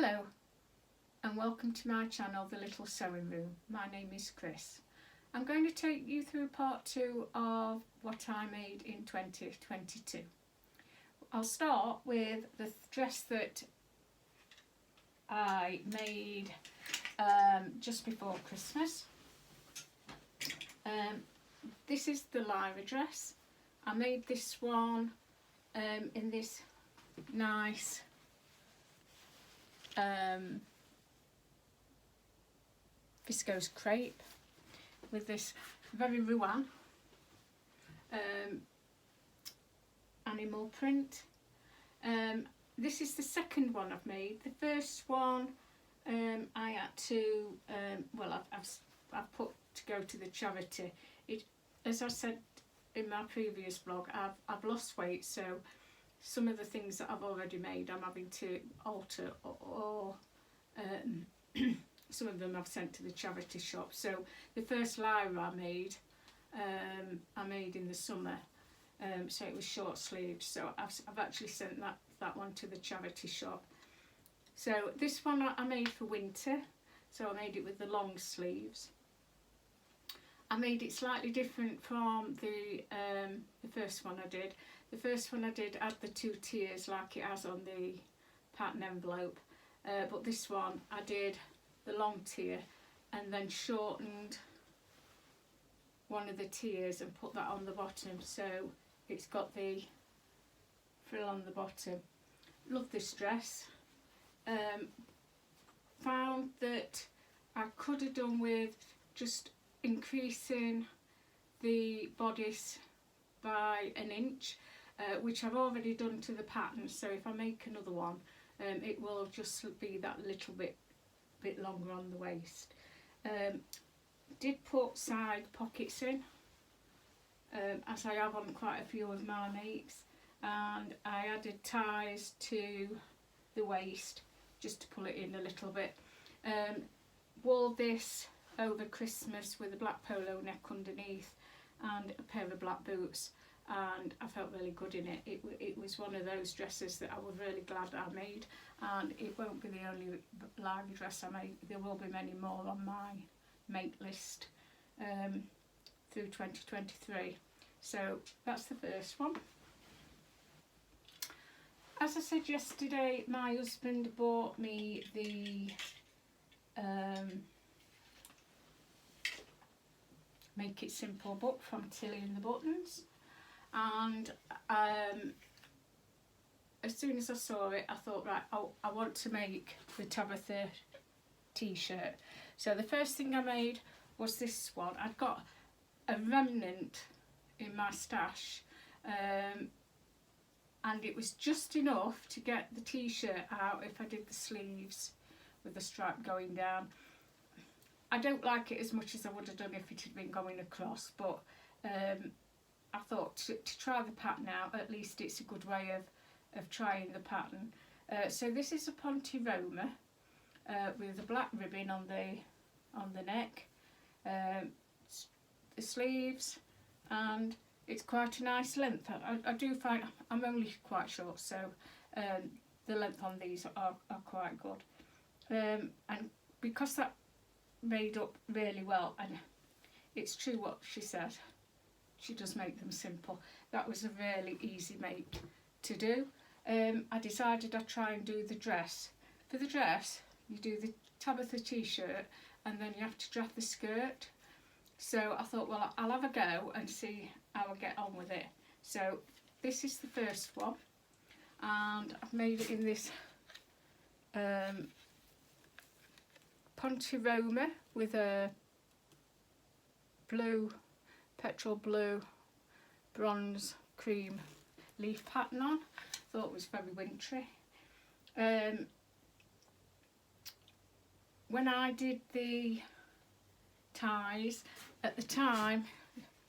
Hello and welcome to my channel, The Little Sewing Room. My name is Chris. I'm going to take you through part 2 of what I made in 2022. I'll start with the dress that I made just before Christmas. This is the Lyra dress. I made this one in this nice viscose crepe with this very Rouen animal print. This is the second one I've made. The first one I had to I've put to go to the charity. As I said in my previous vlog, I've lost weight, so some of the things that I've already made I'm having to alter, or some of them I've sent to the charity shop. So the first Lyra I made in the summer, so it was short sleeved, so I've actually sent that one to the charity shop. So this one I made for winter, so I made it with the long sleeves. I made it slightly different from the first one I did. The first one I did had the 2 tiers like it has on the pattern envelope, but this one I did the long tier and then shortened one of the tiers and put that on the bottom, so it's got the frill on the bottom. Love this dress. Found that I could have done with just increasing the bodice by an inch, which I've already done to the pattern, so if I make another one it will just be that little bit longer on the waist. Did put side pockets in, as I have on quite a few of my makes, and I added ties to the waist just to pull it in a little bit. Wore this over Christmas with a black polo neck underneath and a pair of black boots, and I felt really good in it. It was one of those dresses that I was really glad I made, and it won't be the only Lyra dress I make. There will be many more on my make list through 2023. So that's the first one. As I said yesterday, my husband bought me the Make It Simple book from Tilly and the Buttons, and as soon as I saw it I thought, right, I want to make the Tabitha t-shirt. So the first thing I made was this one. I'd got a remnant in my stash, and it was just enough to get the t-shirt out if I did the sleeves with the stripe going down. I don't like it as much as I would have done if it had been going across, but I thought to try the pattern out, at least it's a good way of trying the pattern. So this is a Ponte Roma with a black ribbon on the neck, the sleeves, and it's quite a nice length. I do find I'm only quite short, so the length on these are quite good, and because that made up really well, and it's true what she said, she does make them simple. That was a really easy make to do. I decided I'd try and do the dress. For the dress you do the Tabitha t-shirt and then you have to draft the skirt, so I thought, well, I'll have a go and see how I get on with it. So this is the first one, and I've made it in this Ponte Roma with a blue, petrol blue, bronze cream leaf pattern on. Thought it was very wintry. When I did the ties, at the time,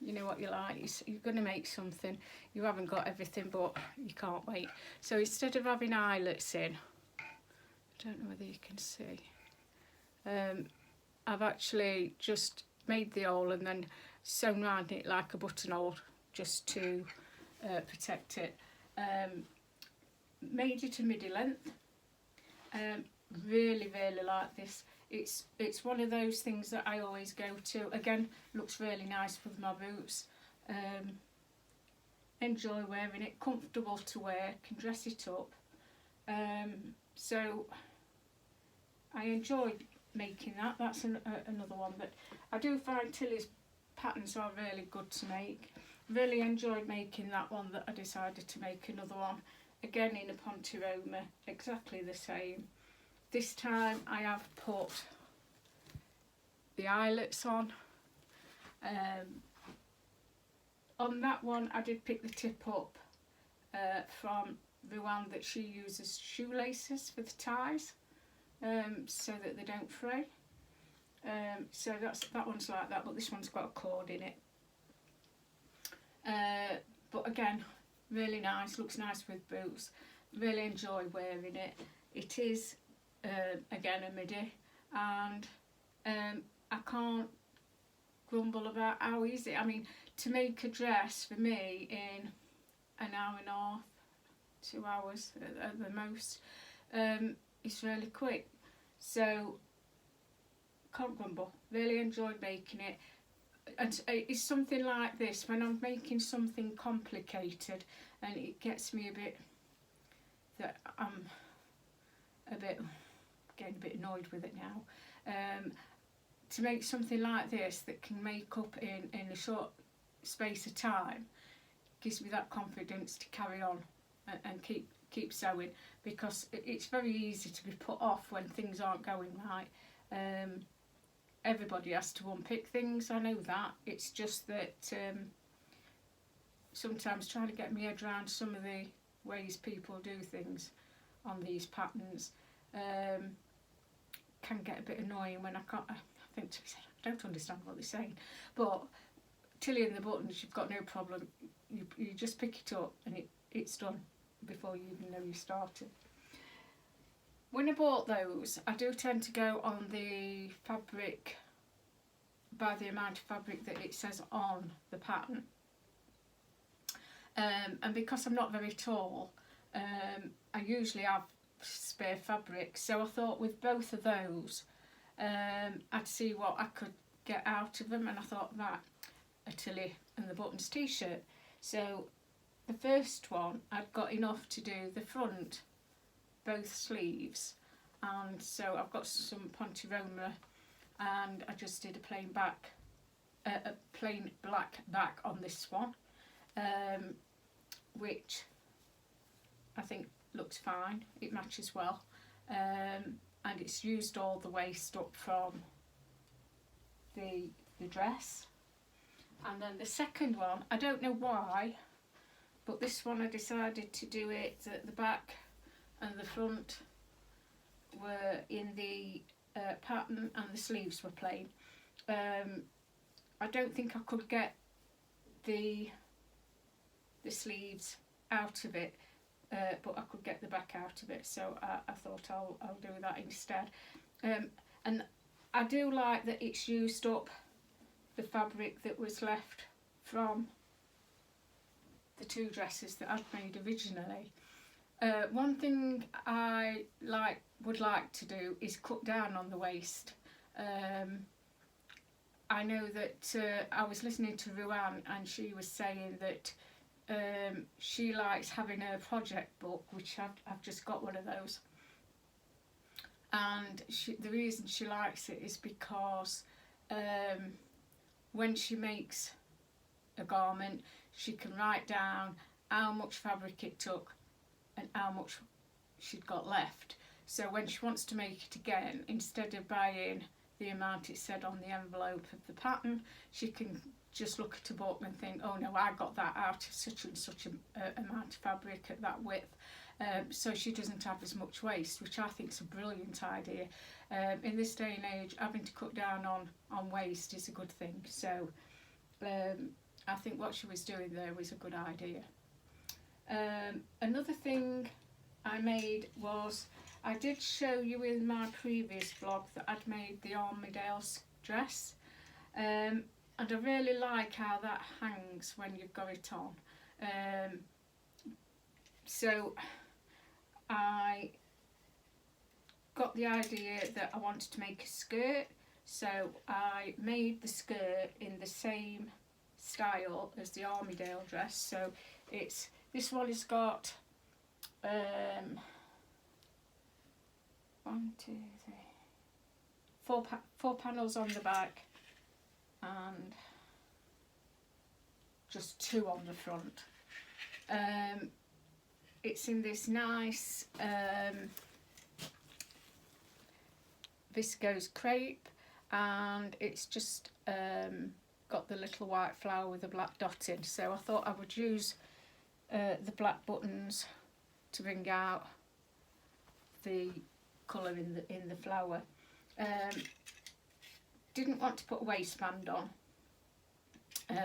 you know what you like, you're going to make something, you haven't got everything, but you can't wait. So instead of having eyelets in, I don't know whether you can see, I've actually just made the hole and then sewn around it like a buttonhole just to protect it. Made it a midi length, really like this. It's one of those things that I always go to. Again, looks really nice with my boots. Enjoy wearing it, comfortable to wear, can dress it up. So I enjoy making that. That's another one. But I do find Tilly's patterns are really good to make. Really enjoyed making that one that I decided to make another one. Again in a Ponte Roma, exactly the same. This time I have put the eyelets on. On that one I did pick the tip up from Ruan, that she uses shoelaces for the ties, so that they don't fray. So that one's like that, but this one's got a cord in it. But again, really nice, looks nice with boots. Really enjoy wearing it. It is again a midi, and I can't grumble about how easy. I mean, to make a dress for me in an hour and a half, 2 hours at the most, it's really quick. So can't grumble. Really enjoyed making it. And it's something like this, when I'm making something complicated and it gets me a bit, that I'm getting a bit annoyed with it now, to make something like this that can make up in a short space of time gives me that confidence to carry on and keep sewing, because it's very easy to be put off when things aren't going right. Everybody has to unpick things, I know that. It's just that sometimes trying to get my head around some of the ways people do things on these patterns can get a bit annoying when I think to myself, I don't understand what they're saying. But Tilly and the buttons, you've got no problem. You just pick it up and it's done before you even know you started. When I bought those, I do tend to go on the fabric, by the amount of fabric that it says on the pattern. And because I'm not very tall, I usually have spare fabric. So I thought with both of those, I'd see what I could get out of them. And I thought that a Tilly and the Buttons t-shirt. So the first one, I'd got enough to do the front, both sleeves, and so I've got some Ponte Roma, and I just did a plain black back on this one, which I think looks fine. It matches well, and it's used all the waist up from the dress. And then the second one, I don't know why, but this one I decided to do it at the back and the front were in the pattern and the sleeves were plain. I don't think I could get the sleeves out of it, but I could get the back out of it, so I thought I'll do that instead. And I do like that it's used up the fabric that was left from the two dresses that I'd made originally. One thing I would like to do is cut down on the waist. I know that I was listening to Ruan, and she was saying that she likes having a project book, which I've just got one of those. And the reason she likes it is because when she makes a garment, she can write down how much fabric it took and how much she'd got left. So when she wants to make it again, instead of buying the amount it said on the envelope of the pattern, she can just look at a book and think, oh no, I got that out of such and such amount of fabric at that width. So she doesn't have as much waste, which I think is a brilliant idea. In this day and age, having to cut down on waste is a good thing. So I think what she was doing there was a good idea. Another thing I made was, I did show you in my previous vlog that I'd made the Handmade dress, and I really like how that hangs when you've got it on. So I got got the idea that I wanted to make a skirt, so I made the skirt in the same style as the Armydale dress. So this one has got 4 panels on the back and just 2 on the front. It's in this nice viscose crepe, and it's just got the little white flower with a black dot in. So I thought I would use the black buttons to bring out the colour in the flower. Didn't want to put a waistband on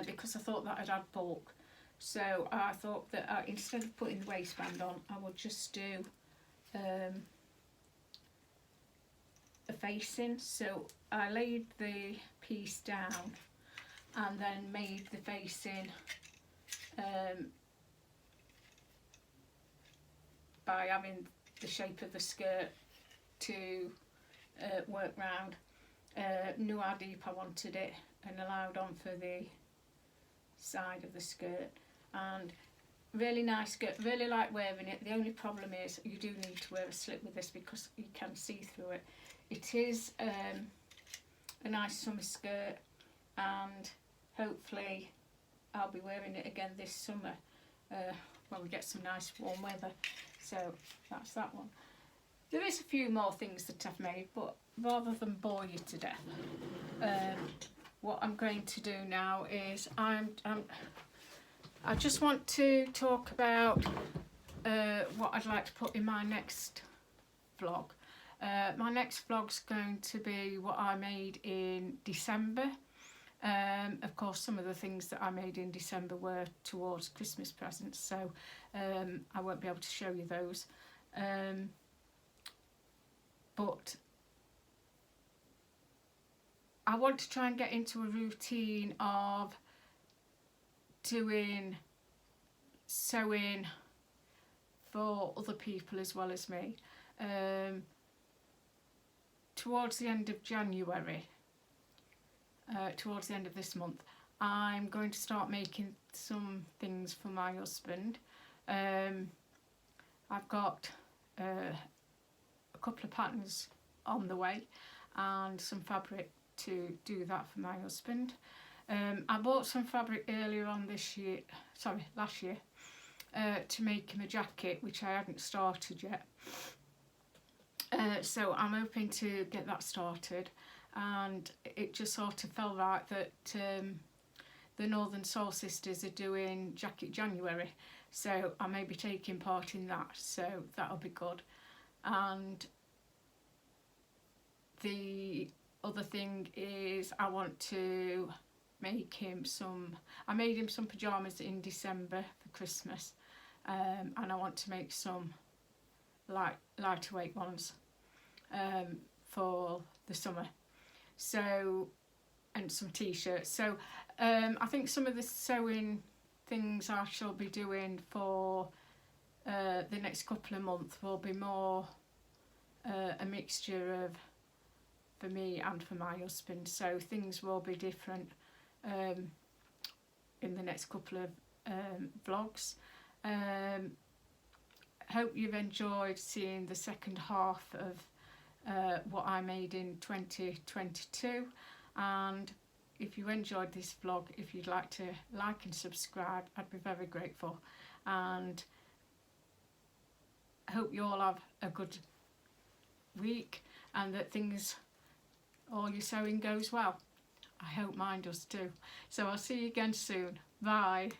because I thought that I'd add bulk. So I thought that instead of putting the waistband on, I would just do a facing. So I laid the piece down and then made the facing by having the shape of the skirt to work round. Knew how deep I wanted it and allowed on for the side of the skirt, and really nice skirt, really like wearing it. The only problem is you do need to wear a slip with this because you can see through it. It is a nice summer skirt, and hopefully I'll be wearing it again this summer when we get some nice warm weather. So that's that one. There is a few more things that I've made, but rather than bore you to death, what I'm going to do now is I just want to talk about what I'd like to put in my next vlog. My next vlog's going to be what I made in December. Of course, some of the things that I made in December were towards Christmas presents, so I won't be able to show you those. But I want to try and get into a routine of doing sewing for other people as well as me. Towards the end of January, towards the end of this month, I'm going to start making some things for my husband. I've got a couple of patterns on the way and some fabric to do that for my husband. I bought some fabric earlier on last year, to make him a jacket, which I hadn't started yet. So I'm hoping to get that started, and it just sort of fell right that the Northern Soul Sisters are doing Jacket January, so I may be taking part in that, so that'll be good. And the other thing is I want to make him I made him some pyjamas in December for Christmas, and I want to make some lighter weight ones for the summer, so, and some t-shirts. So I think some of the sewing things I shall be doing for the next couple of months will be more a mixture of for me and for my husband, so things will be different in the next couple of vlogs. Hope you've enjoyed seeing the second half of what I made in 2022, and if you enjoyed this vlog, if you'd like to like and subscribe, I'd be very grateful, and I hope you all have a good week and that all your sewing goes well. I hope mine does too. So I'll see you again soon. Bye.